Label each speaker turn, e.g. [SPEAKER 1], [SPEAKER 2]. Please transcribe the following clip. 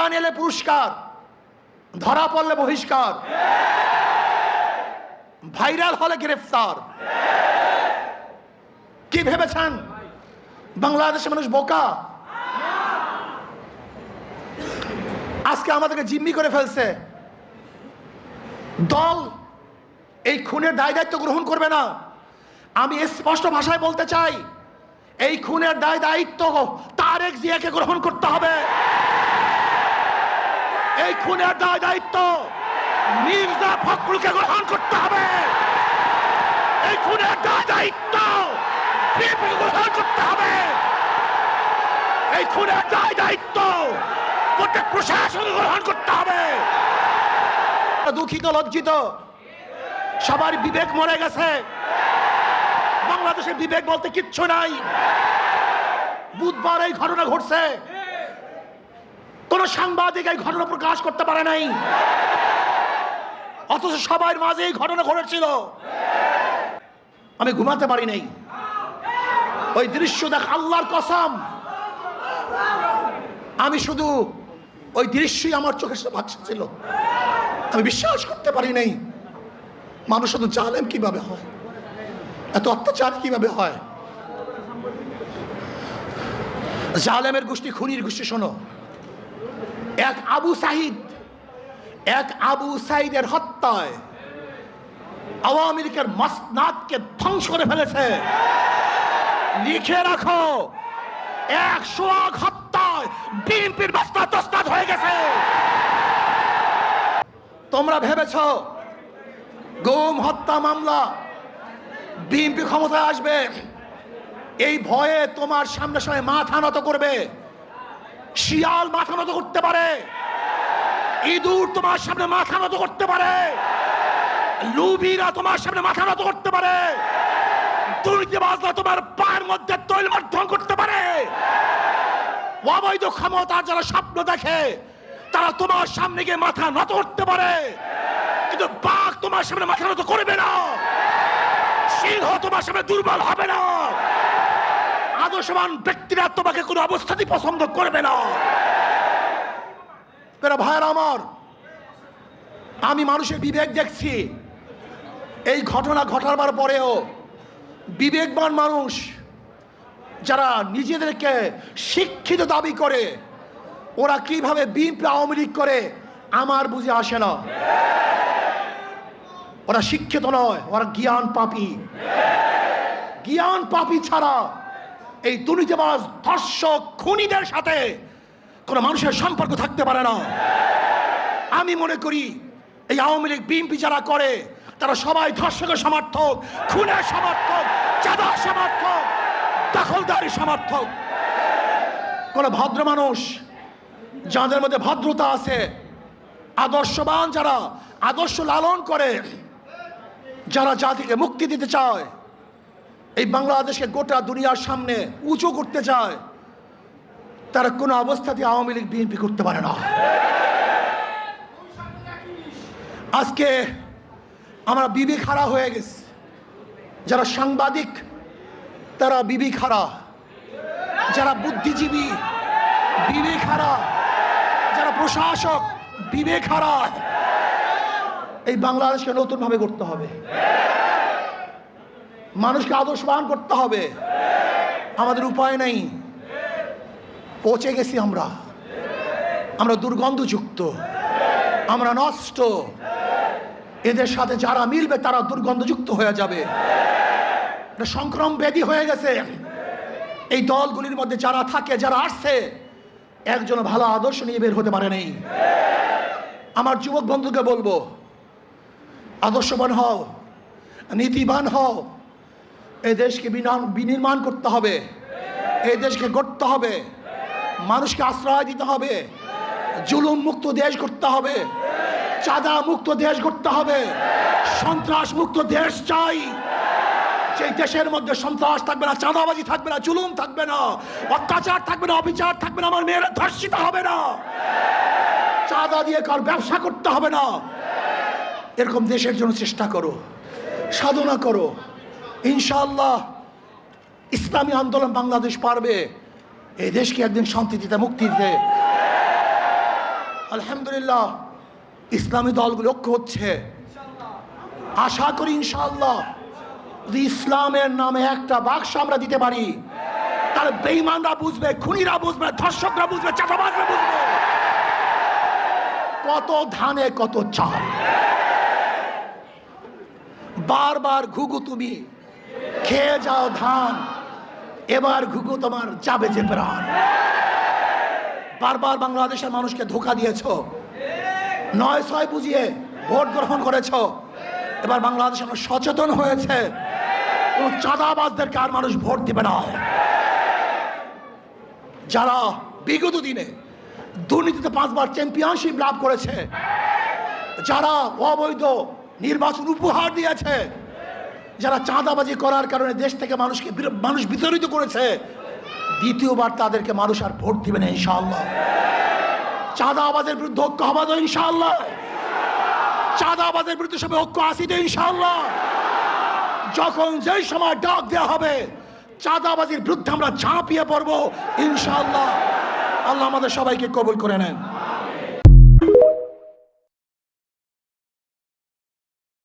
[SPEAKER 1] টান এলে পুরস্কার, ধরা পড়লে বহিষ্কার, ভাইরাল হলে গ্রেফতার। কি ভেবেছেন বাংলাদেশের মানুষ বোকা? আজকে আমাদেরকে জিম্মি করে ফেলছে। দল এই খুনের দায় দায়িত্ব গ্রহণ করবে না। আমি স্পষ্ট ভাষায় বলতে চাই, এই খুনের দায় দায়িত্ব তারেক জিয়াকে গ্রহণ করতে হবে। এই খুনের দায় দায়িত্ব মির্জা ফখরুলকে গ্রহণ করতে হবে। এই খুনের দায় দায়িত্ব বিএনপিকে গ্রহণ করতে হবে। এই খুনের দায় দায়িত্ব প্রত্যেক প্রশাসন গ্রহণ করতে হবে। দুঃখিত, লজ্জিত, সবার বিবেক মরে গেছে। বাংলাদেশের বিবেক বলতে কিচ্ছু নাই। বুধবার এই ঘটনা ঘটছে, কোন সাংবাদিক এই ঘটনা প্রকাশ করতে পারে নাই, অথচ সবার মাঝে এই ঘটনা ঘটেছিল। আমি ঘুমাতে পারি নাই। ওই দৃশ্য দেখ, আল্লাহর কসম, আমি শুধু ওই দৃশ্যই আমার চোখের সামনে ভাসছিল। আমি বিশ্বাস করতে পারি নাই মানুষ শুধু জালেম কিভাবে হয়, এত অত্যাচার কিভাবে হয়। জালেমের গোষ্ঠী, খুনির গোষ্ঠী। শোনো, এক আবু সাইদের হত্যায় আওয়ামী লীগের মাসনাদকে ধ্বংস করে ফেলেছে। লিখে রাখো, 100 হত্যায় বিএনপির মাসনাদ তসনাদ হয়ে গেছে। তোমরা ভেবেছ গুম হত্যা মামলা বিএনপি ক্ষমতায় আসবে, এই ভয়ে তোমার সামনে সামনে মাথা নত করবে। শিয়াল মাথা নত করতে পারে, ইঁদুর তোমার সামনে মাথা নত করতে পারে, লুবিরা তোমার সামনে মাথা নত করতে পারে, দুর্নীতিবাজরা তোমার পায়ের মধ্যে তৈল মাধ্যম করতে পারে। অবৈধ ক্ষমতার যারা স্বপ্ন দেখে তারা তোমার সামনে গিয়ে মাথা নত করতে পারে, কিন্তু বাঘ তোমার সামনে মাথা নত করবে না। সিংহ তোমার সামনে দুর্বল হবে না। আদর্শবান ব্যক্তিরা তোমাকে কোনো অবস্থাতেই পছন্দ করবে না। ভাইয়েরা আমার, আমি মানুষের বিবেক দেখছি। এই ঘটনা ঘটাবার পরেও বিবেকবান মানুষ যারা নিজেদেরকে শিক্ষিত দাবি করে, ওরা কিভাবে বিএনপি আওয়ামী লীগ করে আমার বুঝে আসে না। ওরা শিক্ষিত নয়, ওরা জ্ঞান পাপী। জ্ঞান পাপী ছাড়া এই দুর্নীতিবাজ, ধর্ষক, খুনিদের সাথে কোন মানুষের সম্পর্ক থাকতে পারে না। আমি মনে করি এই আওয়ামী লীগ বিএনপি যারা করে তারা সবাই ধর্ষকের সমর্থক, খুনের সমর্থক, চাঁদার সমর্থক, দখলদারি সমর্থক। কোন ভদ্র মানুষ যাদের মধ্যে ভদ্রতা আছে, আদর্শবান যারা আদর্শ লালন করে, যারা জাতিকে মুক্তি দিতে চায়, এই বাংলাদেশকে গোটা দুনিয়ার সামনে উঁচু করতে চায়, তারা কোনো অবস্থাতে আওয়ামী লীগ বিএনপি করতে পারে না। আজকে আমরা বিবেক হারা হয়ে গেছি। যারা সাংবাদিক তারা বিবেক হারা, যারা বুদ্ধিজীবী বিবেক হারা, যারা প্রশাসক বিবেক হারা। এই বাংলাদেশকে নতুন ভাবে করতে হবে, মানুষকে আদর্শবান করতে হবে। আমাদের উপায় নেই, পচে গেছি আমরা দুর্গন্ধযুক্ত, আমরা নষ্ট। এদের সাথে যারা মিলবে তারা দুর্গন্ধযুক্ত হয়ে যাবে। এটা সংক্রমণ ব্যাধি হয়ে গেছে। এই দলগুলির মধ্যে যারা থাকে, যারা আসছে, একজন ভালো আদর্শ নিয়ে বের হতে পারে নাই। আমার যুবক বন্ধুকে বলবো, আদর্শবান হও, নীতিবান হও। এই দেশকে বিনির্মাণ করতে হবে, এই দেশকে গড়তে হবে, মানুষকে আশ্রয় দিতে হবে, জুলুম মুক্ত দেশ করতে হবে, চাঁদা মুক্ত দেশ করতে হবে, সন্ত্রাস মুক্ত দেশ চাই। যে দেশের মধ্যে সন্ত্রাস থাকবে না, চাঁদাবাজি থাকবে না, জুলুম থাকবে না, অত্যাচার থাকবে না, অবিচার থাকবে না, আমার মেয়েরা ধর্ষিত হবে না, চাঁদা দিয়ে কার ব্যবসা করতে হবে না। এরকম দেশের জন্য চেষ্টা করো, সাধনা করো। ইনশাআল্লাহ ইসলামী আন্দোলন বাংলাদেশ পারবে এই দেশকে একদিন শান্তি দিতে, মুক্তি দিতে। আলহামদুলিল্লাহ ইসলামী দলগুলো ঐক্য হচ্ছে। আশা করি ইনশাআল্লাহ যদি ইসলামের নামে একটা বাক্স আমরা দিতে পারি, তাহলে বেঈমানরা বুঝবে, খুনিরা বুঝবে, ধর্ষকরা বুঝবে, চাঁদাবাজরা বুঝবে কত ধানে কত চাল। বারবার ঘুঘু তুমি খেয়ে যাও ধান, এবার ঘুঘু তোমার যাবে যে প্রাণ। বারবার বাংলাদেশের মানুষকে ধোঁকা দিয়েছ, 9-6 বুঝিয়ে ভোট গ্রহণ করেছ। এবার বাংলাদেশের মানুষ সচেতন হয়েছে, কোন চাঁদাবাজদেরকে আর মানুষ ভোট দিবে না। যারা বিগত দিনে দুর্নীতিতে 5 বার চ্যাম্পিয়নশিপ লাভ করেছে, যারা অবৈধ নির্বাচন উপহার দিয়েছে, যারা চাঁদাবাজি করার কারণে দেশ থেকে মানুষ বিতাড়িত করেছে, দ্বিতীয়বার তাদেরকে মানুষ আর ভোট দিবে না ইনশাআল্লাহ। চাঁদাবাজের বিরুদ্ধে ঐক্য হবে তো ইনশাআল্লাহ। চাঁদাবাজের বিরুদ্ধে সবাই ঐক্য আসি তো ইনশাআল্লাহ। যখন যেই সময় ডাক দেওয়া হবে চাঁদাবাজির বিরুদ্ধে আমরা ঝাঁপিয়ে পড়বো ইনশাআল্লাহ। আল্লাহ আমাদের সবাইকে কবুল করে নেন।